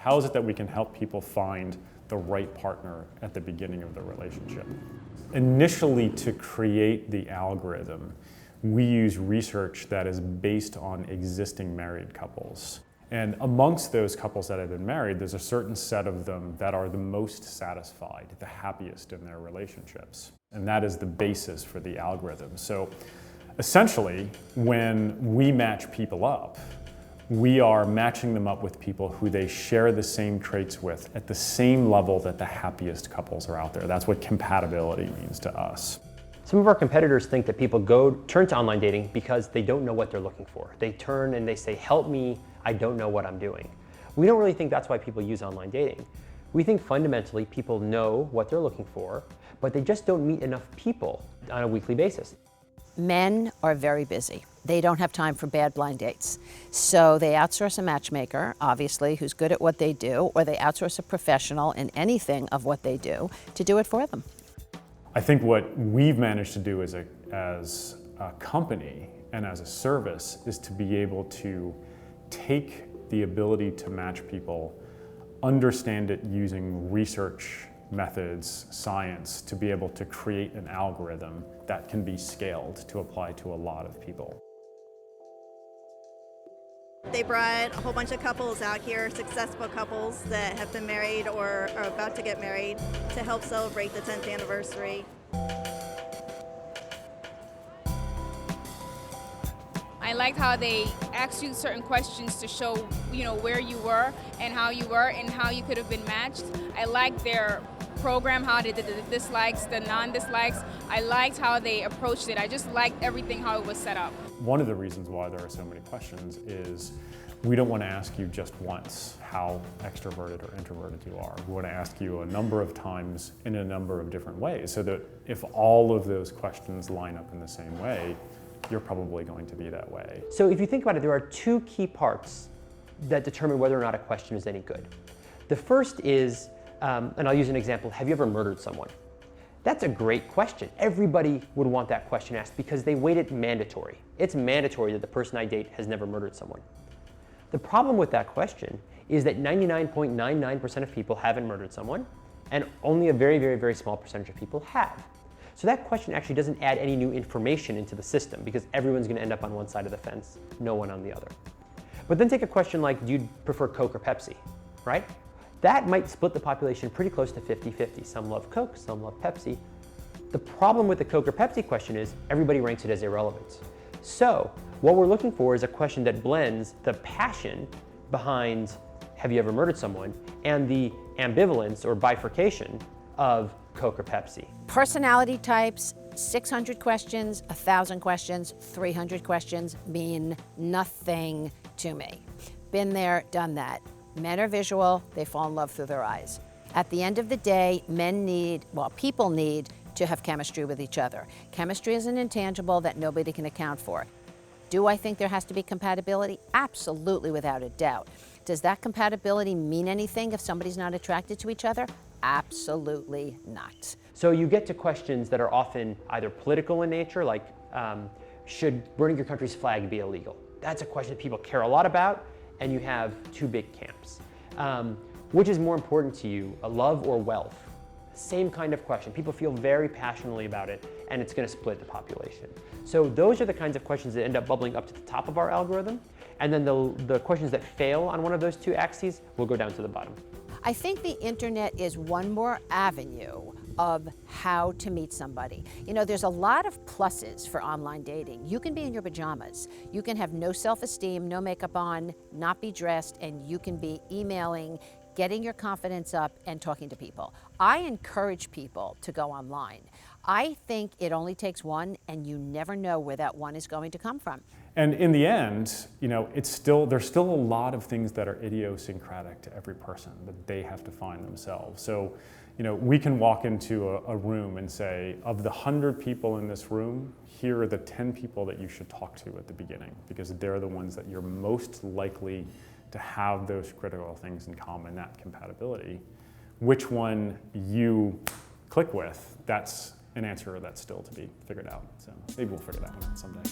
How is it that we can help people find the right partner at the beginning of the relationship? Initially, to create the algorithm, we use research that is based on existing married couples. And amongst those couples that have been married, there's a certain set of them that are the most satisfied, the happiest in their relationships. And that is the basis for the algorithm. So essentially, when we match people up, we are matching them up with people who they share the same traits with at the same level that the happiest couples are out there. That's what compatibility means to us. Some of our competitors think that people turn to online dating because they don't know what they're looking for. They turn and they say, help me, I don't know what I'm doing. We don't really think that's why people use online dating. We think fundamentally people know what they're looking for, but they just don't meet enough people on a weekly basis. Men are very busy. They don't have time for bad blind dates. So they outsource a matchmaker, obviously, who's good at what they do, or they outsource a professional in anything of what they do to do it for them. I think what we've managed to do as a company and as a service is to be able to take the ability to match people, understand it using research methods, science, to be able to create an algorithm that can be scaled to apply to a lot of people. They brought a whole bunch of couples out here, successful couples that have been married or are about to get married, to help celebrate the 10th anniversary. I liked how they asked you certain questions to show, where you were and how you were and how you could have been matched. I liked their program, how they did the dislikes, the non-dislikes. I liked how they approached it. I just liked everything, how it was set up. One of the reasons why there are so many questions is we don't want to ask you just once how extroverted or introverted you are. We want to ask you a number of times in a number of different ways, so that if all of those questions line up in the same way, you're probably going to be that way. So if you think about it, there are two key parts that determine whether or not a question is any good. The first is, and I'll use an example, have you ever murdered someone? That's a great question. Everybody would want that question asked because they weight it mandatory. It's mandatory that the person I date has never murdered someone. The problem with that question is that 99.99% of people haven't murdered someone, and only a very, very, very small percentage of people have. So that question actually doesn't add any new information into the system because everyone's going to end up on one side of the fence, no one on the other. But then take a question like, do you prefer Coke or Pepsi, right? That might split the population pretty close to 50-50. Some love Coke, some love Pepsi. The problem with the Coke or Pepsi question is everybody ranks it as irrelevant. So what we're looking for is a question that blends the passion behind have you ever murdered someone and the ambivalence or bifurcation of Coke or Pepsi. Personality types, 600 questions, 1,000 questions, 300 questions mean nothing to me. Been there, done that. Men are visual, they fall in love through their eyes. At the end of the day, people need to have chemistry with each other. Chemistry is an intangible that nobody can account for. Do I think there has to be compatibility? Absolutely, without a doubt. Does that compatibility mean anything if somebody's not attracted to each other? Absolutely not. So you get to questions that are often either political in nature, like should burning your country's flag be illegal? That's a question that people care a lot about, and you have two big camps. Which is more important to you, love or wealth? Same kind of question. People feel very passionately about it, and it's going to split the population. So those are the kinds of questions that end up bubbling up to the top of our algorithm, and then the questions that fail on one of those two axes will go down to the bottom. I think the internet is one more avenue of how to meet somebody. There's a lot of pluses for online dating. You can be in your pajamas. You can have no self-esteem, no makeup on, not be dressed, and you can be emailing, getting your confidence up, and talking to people. I encourage people to go online. I think it only takes one, and you never know where that one is going to come from. And in the end, there's still a lot of things that are idiosyncratic to every person that they have to find themselves. So, we can walk into a room and say, of the 100 people in this room, here are the 10 people that you should talk to at the beginning, because they're the ones that you're most likely to have those critical things in common, that compatibility. Which one you click with, that's an answer that's still to be figured out. So maybe we'll figure that one out someday.